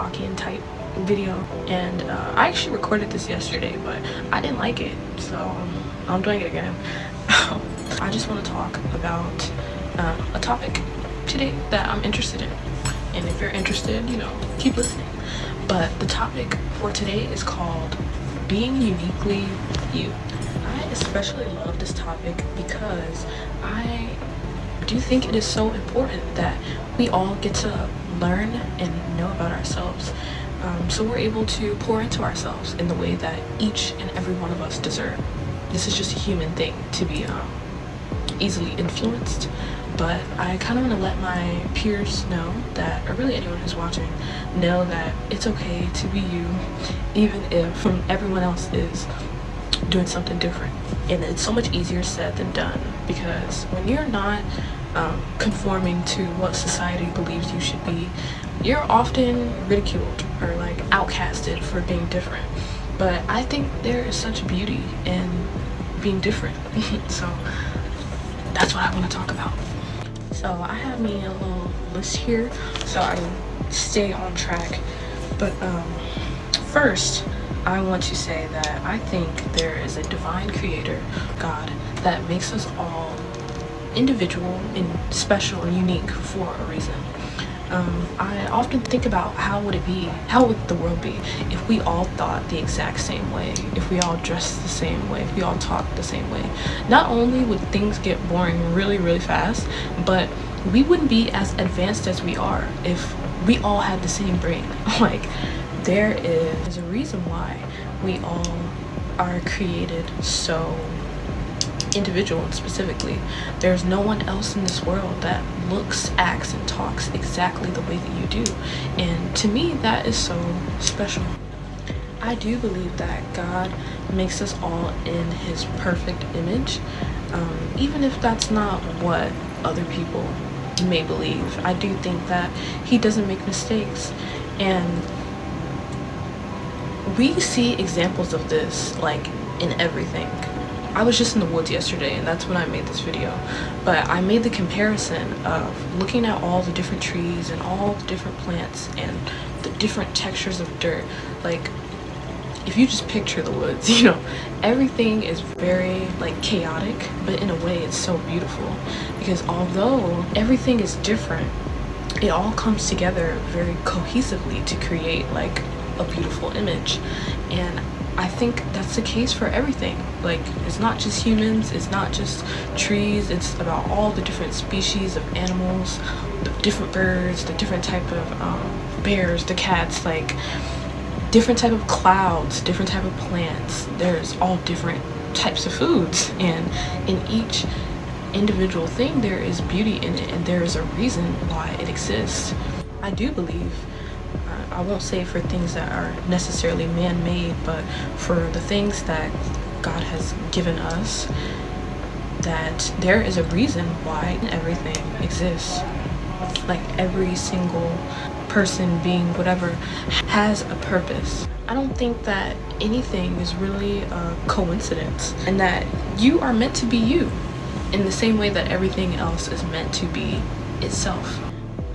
talking type video, and I actually recorded this yesterday, but I didn't like it, so I'm doing it again. I just want to talk about a topic today that I'm interested in, and if you're interested, you know, keep listening. But the topic for today is called being uniquely you. I especially love this topic because I do think it is so important that we all get to learn and know about ourselves, so we're able to pour into ourselves in the way that each and every one of us deserve. This is just a human thing to be easily influenced, but I kind of want to let my peers know that, or really anyone who's watching, know that it's okay to be you, even if everyone else is doing something different. And it's so much easier said than done, because when you're not conforming to what society believes you should be, you're often ridiculed or like outcasted for being different. But I think there is such beauty in being different. So that's what I want to talk about. So I have me a little list here so I can stay on track. But first, I want to say that I think there is a divine creator, God, that makes us all individual and special and unique for a reason. I often think about how would the world be if we all thought the exact same way, if we all dressed the same way, if we all talked the same way. Not only would things get boring really, really fast, but we wouldn't be as advanced as we are if we all had the same brain. Like, there is a reason why we all are created so individual, and specifically there's no one else in this world that looks, acts, and talks exactly the way that you do, and to me that is so special. I do believe that God makes us all in his perfect image, even if that's not what other people may believe. I do think that he doesn't make mistakes, and we see examples of this like in everything. I was just in the woods yesterday, and that's when I made this video, but I made the comparison of looking at all the different trees and all the different plants and the different textures of dirt. Like, if you just picture the woods, you know, everything is very like chaotic, but in a way it's so beautiful, because although everything is different, it all comes together very cohesively to create like a beautiful image. And I think that's the case for everything. Like, it's not just humans, it's not just trees, it's about all the different species of animals, the different birds, the different type of bears, the cats, like different type of clouds, different type of plants. There's all different types of foods, and in each individual thing there is beauty in it, and there is a reason why it exists. I do believe, I won't say for things that are necessarily man-made, but for the things that God has given us, that there is a reason why everything exists. Like, every single person, being, whatever, has a purpose. I don't think that anything is really a coincidence, and that you are meant to be you in the same way that everything else is meant to be itself.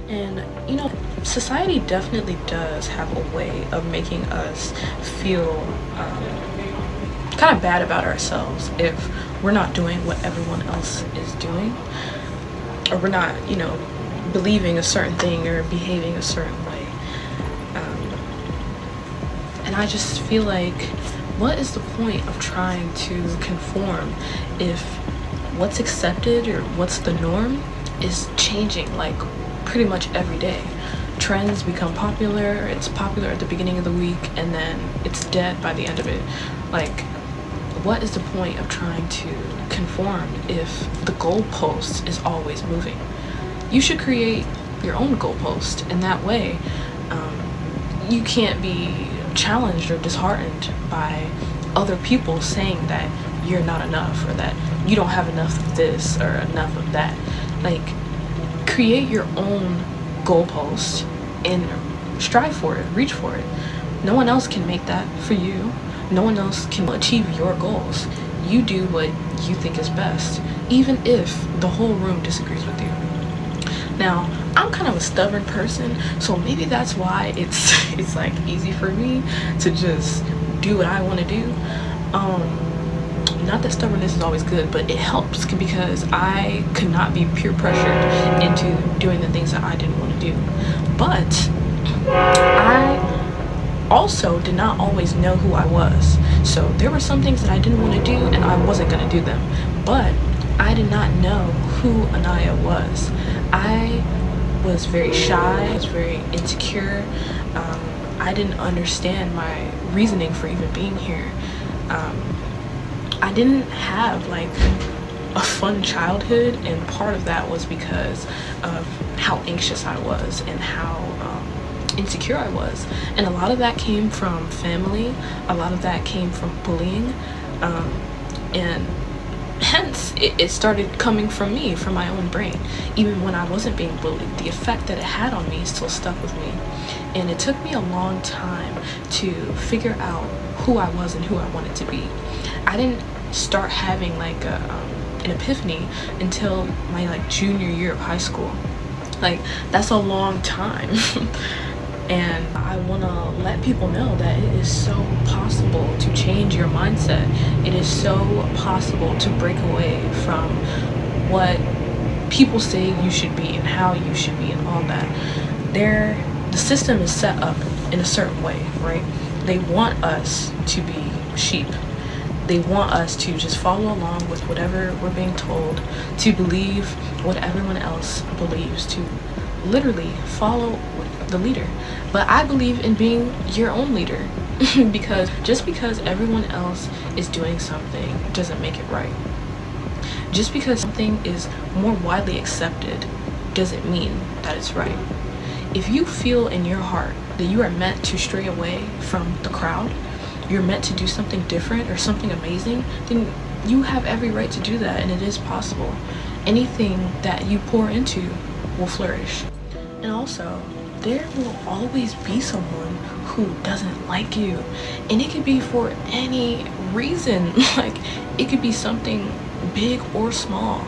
And you know, society definitely does have a way of making us feel kind of bad about ourselves if we're not doing what everyone else is doing, or we're not, you know, believing a certain thing or behaving a certain way. And I just feel like, what is the point of trying to conform if what's accepted or what's the norm is changing like pretty much every day? Trends become popular, it's popular at the beginning of the week, and then it's dead by the end of it. Like, what is the point of trying to conform if the goalpost is always moving? You should create your own goalpost, and that way you can't be challenged or disheartened by other people saying that you're not enough, or that you don't have enough of this or enough of that. Like, create your own goalpost and strive for it, reach for it. No one else can make that for you. No one else can achieve your goals. You do what you think is best, even if the whole room disagrees with you. Now, I'm kind of a stubborn person, so maybe that's why it's like easy for me to just do what I want to do. Not that stubbornness is always good, but it helps because I could not be peer pressured into doing the things that I didn't want to do. But I also did not always know who I was. So there were some things that I didn't want to do and I wasn't going to do them. But I did not know who Anaya was. I was very shy, I was very insecure. I didn't understand my reasoning for even being here. I didn't have like a fun childhood, and part of that was because of how anxious I was and how insecure I was. And a lot of that came from family, a lot of that came from bullying, and hence it started coming from me, from my own brain. Even when I wasn't being bullied, the effect that it had on me still stuck with me. And it took me a long time to figure out who I was and who I wanted to be. I didn't start having like an epiphany until my like junior year of high school. Like, that's a long time. And I want to let people know that it is so possible to change your mindset. It is so possible to break away from what people say you should be and how you should be and all that. The system is set up in a certain way, right? They want us to be sheep. They want us to just follow along with whatever we're being told, to believe what everyone else believes, to literally follow the leader. But I believe in being your own leader, because just because everyone else is doing something doesn't make it right. Just because something is more widely accepted doesn't mean that it's right. If you feel in your heart that you are meant to stray away from the crowd, you're meant to do something different or something amazing, then you have every right to do that, and it is possible. Anything that you pour into will flourish. And also, there will always be someone who doesn't like you, and it could be for any reason. Like, it could be something big or small.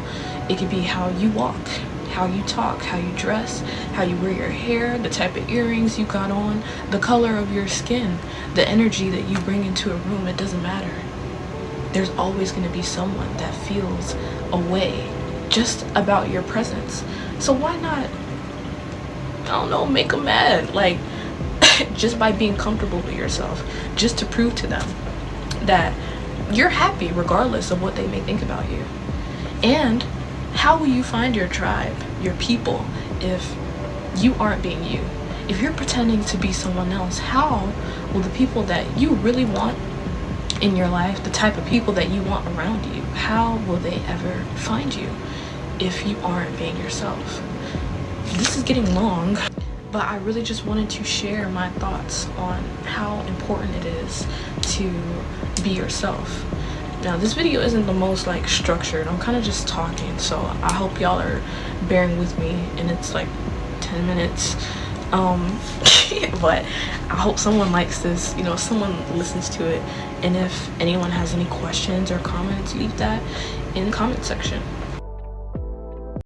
It could be how you walk, how you talk, how you dress, how you wear your hair, the type of earrings you got on, the color of your skin, the energy that you bring into a room. It doesn't matter. There's always going to be someone that feels a way just about your presence. So why not, I don't know, make them mad, like, just by being comfortable with yourself, just to prove to them that you're happy regardless of what they may think about you. And how will you find your tribe, your people, if you aren't being you? If you're pretending to be someone else, how will the people that you really want in your life, the type of people that you want around you, how will they ever find you if you aren't being yourself? This is getting long, but I really just wanted to share my thoughts on how important it is to be yourself. Now, this video isn't the most like structured. I'm kind of just talking, so I hope y'all are bearing with me, and it's like 10 minutes. But I hope someone likes this, someone listens to it. And if anyone has any questions or comments, leave that in the comment section.